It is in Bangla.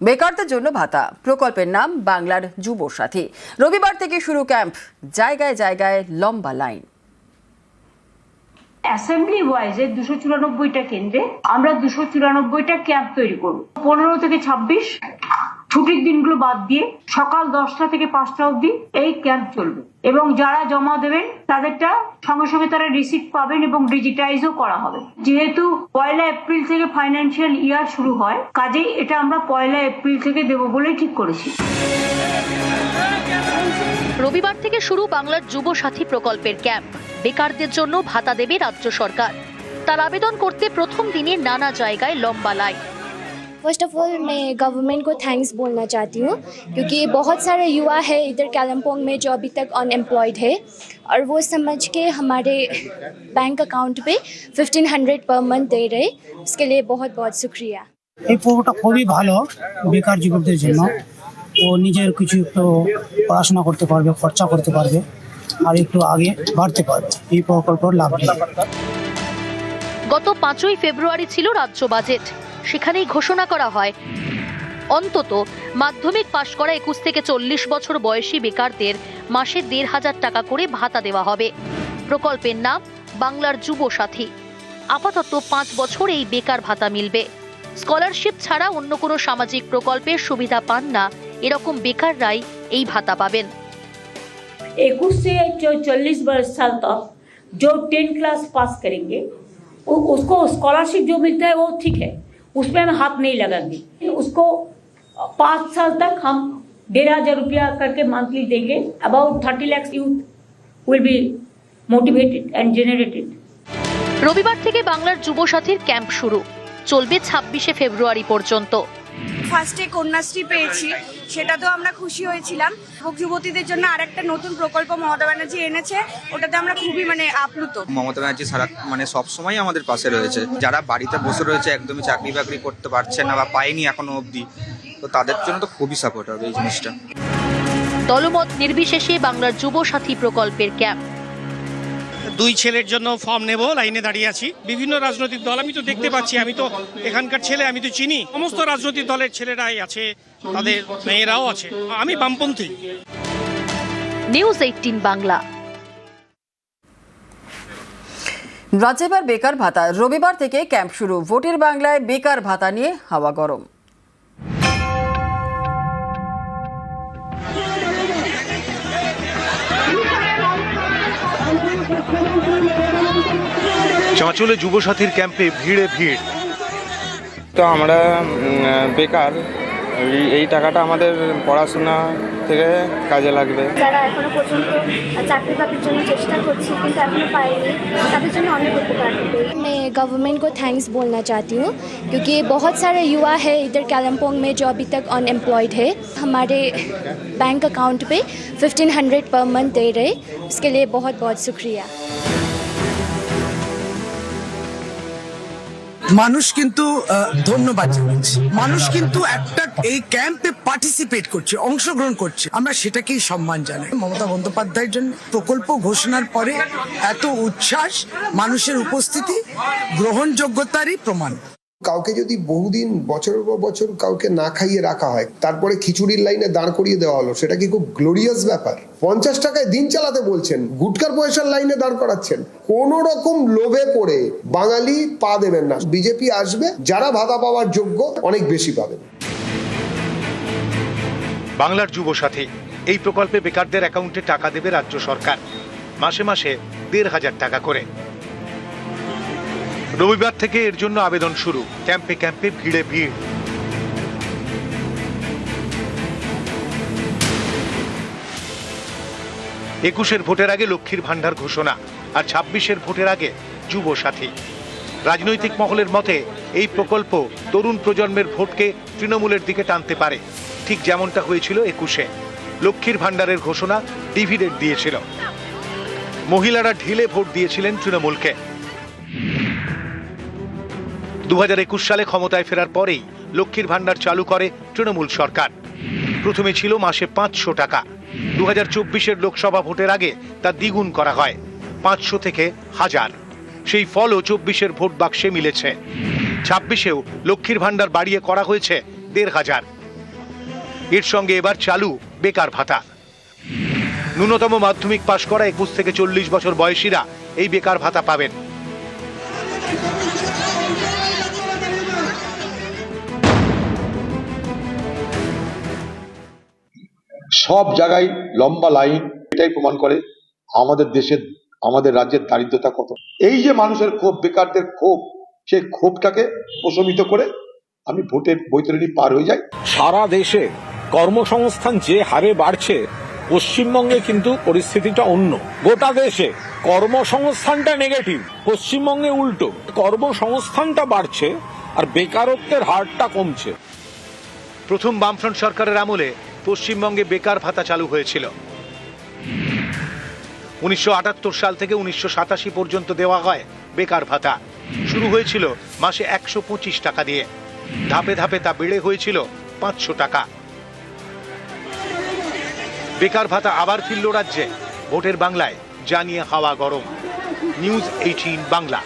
বেকারদের জন্য ভাতা প্রকল্পের নাম বাংলার যুব সাথী। রবিবার থেকে শুরু ক্যাম্প, জায়গায় জায়গায় লম্বা লাইন। অ্যাসেম্বলি ওয়াইজে 294টা কেন্দ্রে আমরা 294টা ক্যাম্প তৈরি করব। 15 থেকে 26 ছুটির দিনগুলো বাদ দিয়ে সকাল 10টা থেকে 5টা অবধি এই ক্যাম্প চলবে এবং যারা জমা দেবেন তাদেরটা সঙ্গে সঙ্গে তারা রিসিপ্ট পাবেন এবং ডিজিটাইজও করা হবে। যেহেতু 1 এপ্রিল থেকে ফাইন্যান্সিয়াল ইয়ার শুরু হয়, কাজেই এটা আমরা 1 এপ্রিল থেকে দেব বলেই ঠিক করেছি। রবিবার থেকে শুরু বাংলার যুব সাথী প্রকল্পের ক্যাম্প। বেকারদের জন্য ভাতা দেবে রাজ্য সরকার। তার আবেদন করতে প্রথম দিনে নানা জায়গায় লম্বা লাইন। फर्स्ट ऑफ ऑल मैं गवर्नमेंट को थैंक्स बोलना चाहती हूँ क्योंकि बहुत सारे युवा है इधर कालिम्पोंग में जो अभी तक अनएम्प्लॉयड है और वो समझ के हमारे बैंक अकाउंट पे 1500 पर मंथ दे रहे, इसके लिए बहुत बहुत शुक्रिया। এই প্রকল্পটা খুবই ভালো বেকার যুবকদের জন্য। ও নিজের কিছু একটু পড়াশোনা করতে পারবে, খরচা করতে পারবে আর একটু আগে বাড়তে পারবে। এই প্রকল্পের লাভ নেই। গত 5ই ফেব্রুয়ারি ছিল রাজ্য বাজেট। সেখানেই ঘোষণা করা হয় অন্তত মাধ্যমিক পাশ করা 21 থেকে 40 বছর বয়সী বেকারদের মাসে 1,500 টাকা করে ভাতা দেওয়া হবে। প্রকল্পের নাম বাংলার যুব সাথী। আপাতত 5 বছর এই বেকার ভাতা মিলবে। স্কলারশিপ ছাড়া অন্য কোনো সামাজিক প্রকল্পের সুবিধা পান না এরকম বেকাররাই এই ভাতা পাবেন। 21 से 40 साल तक जो 10 क्लास पास करेंगे उसको स्कॉलरशिप जो मिलता है वो ठीक है, उसमें हम हाथ नहीं लगाएंगे। उसको 5 साल तक हम 1,500 रुपया करके मंथली देंगे। About 30 lakh youth will be motivated and generated. রবিবার থেকে বাংলার যুব সাথীর ক্যাম্প শুরু, চলবে 26শে ফেব্রুয়ারি পর্যন্ত। ফার্স্টে কন্যাশ্রী পেয়েছি, সেটা তো আমরা খুশি হয়েছিলাম। যুবক যুবতীদের জন্য আরেকটা নতুন প্রকল্প মমতা ব্যানার্জি এনেছে, ওটাতে আমরা খুবই আপ্লুত। মমতা ব্যানার্জি সারা সব সময় আমাদের পাশে রয়েছে। যারা বাড়িতে বসে রয়েছে, একদমই চাকরি বাকরি করতে পারছে না বা পায়নি এখনো অবধি, তো তাদের জন্য তো খুবই সাপোর্ট হবে এই জিনিসটা। দলমত নির্বিশেষে বাংলার যুব সাথী প্রকল্পের ক্যাম্প। 2 ছেলের জন্য ফর্ম নেব, লাইনে দাঁড়িয়ে আছি। বিভিন্ন রাজনৈতিক দল আমি তো দেখতে পাচ্ছি, আমি তো এখানকার ছেলে, আমি তো চিনি। সমস্ত রাজনৈতিক দলের ছেলেরাই আছে, তাদের মেয়েরাও আছে। আমি বামপন্থী। নিউজ 18 বাংলা। রাজ্যে এবার বেকার ভাতা। রবিবার থেকে ক্যাম্প শুরু। ভোটের বাংলায় বেকার ভাতা নিয়ে হাওয়া গরম। চাঁচলে যুবসাথীর ক্যাম্পে ভিড়ে ভিড়। তো আমরা বেকার, এই টাকাটা আমাদের পড়াশোনা থেকে কাজে লাগবে। যারা এখনো পর্যন্ত চাকরি বাকরির জন্য চেষ্টা করছি কিন্তু এখনো পাইনি, তাদের জন্য অনেক উপকার হবে। मैं गवर्नमेंट को थैंक्स बोलना चाहती हूँ क्योंकि बहुत सारे युवा है इधर कालिम्पोंग में जो अभी तक अनएम्प्लॉयड है, हमारे बैंक अकाउंट पे 1500 पर मंथ दे रहे, इसके लिए बहुत बहुत शुक्रिया। মানুষ কিন্তু ধন্যবাদ জানাচ্ছে। মানুষ কিন্তু একটা এই ক্যাম্পে পার্টিসিপেট করছে, অংশগ্রহণ করছে, আমরা সেটাকেই সম্মান জানাই। মমতা বন্দ্যোপাধ্যায়ের জন্য প্রকল্প ঘোষণার পরে এত উচ্ছ্বাস, মানুষের উপস্থিতি গ্রহণযোগ্যতারই প্রমাণ। কাউকে যদি বহুদিন বছরের পর বছর কাউকে না খাইয়ে রাখা হয়, তারপরে খিচুড়ির লাইনে দাঁড় করিয়ে দেওয়া হলো, সেটা কি খুব গ্লোরিয়াস ব্যাপার? 50 টাকায় দিন চালাতে বলছেন, গুটকার পয়সার লাইনে দাঁড় করাচ্ছেন। কোন রকম লোভে পড়ে বাঙালি পা দেবেন না। বিজেপি আসবে, যারা ভাতা পাওয়ার যোগ্য অনেক বেশি পাবেন। বাংলার যুব সাথী এই প্রকল্পে বেকারদের অ্যাকাউন্টে টাকা দেবে রাজ্য সরকার, মাসে মাসে 1,500 টাকা করে। রবিবার থেকে এর জন্য আবেদন শুরু। ক্যাম্পে ক্যাম্পে ভিড়ে ভিড়। 21-এর ভোটের আগে লক্ষ্মীর ভান্ডার ঘোষণা আর 26-এর ভোটের আগে যুব সাথী। রাজনৈতিক মহলের মতে এই প্রকল্প তরুণ প্রজন্মের ভোটকে তৃণমূলের দিকে টানতে পারে, ঠিক যেমনটা হয়েছিল 21-এ। লক্ষ্মীর ভান্ডারের ঘোষণা ডিভিডেন্ড দিয়েছিল। মহিলারা ঢিলে ভোট দিয়েছিলেন তৃণমূলকে। 2021 সালে ক্ষমতায় ফেরার পরেই লক্ষ্মীর ভান্ডার চালু করে তৃণমূল সরকার। প্রথমে ছিল মাসে 500 টাকা। 2024-এর লোকসভা ভোটের আগে তা দ্বিগুণ করা হয়, 500 থেকে 1000। সেই ফলও 24-এর ভোট বাক্সে মিলেছে। 26-এও লক্ষ্মীর ভান্ডার বাড়িয়ে করা হয়েছে 1,500। এর সঙ্গে এবার চালু বেকার ভাতা। ন্যূনতম মাধ্যমিক পাশ করা 21 থেকে 40 বছর বয়সীরা এই বেকার ভাতা পাবেন। সব জায়গায় লম্বা লাইন, এটাই প্রমাণ করে আমাদের দেশের, আমাদের রাজ্যের দারিদ্রতা কত। এই যে মানুষের ক্ষোভ, বেকারদের ক্ষোভ, সেই ক্ষোভটাকে প্রশমিত করে আমি ভোটের বৈতরণী পার হয়ে যাই। সারা দেশে কর্মসংস্থান যে হারে বাড়ছে, পশ্চিমবঙ্গে কিন্তু পরিস্থিতিটা অন্য। গোটা দেশে কর্মসংস্থানটা নেগেটিভ, পশ্চিমবঙ্গে উল্টো, কর্মসংস্থানটা বাড়ছে আর বেকারত্বের হারটা কমছে। প্রথম বামফ্রন্ট সরকারের আমলে পশ্চিমবঙ্গে বেকার ভাতা চালু হয়েছিল। 1978 সাল থেকে 1987 পর্যন্ত দেওয়া হয় বেকার ভাতা। শুরু হয়েছিল মাসে 125 টাকা দিয়ে, ধাপে ধাপে তা বেড়ে হয়েছিল 500 টাকা। বেকার ভাতা আবার ফিরল রাজ্যে। ভোটের বাংলায় জানিয়ে হাওয়া গরম। নিউজ 18 বাংলা।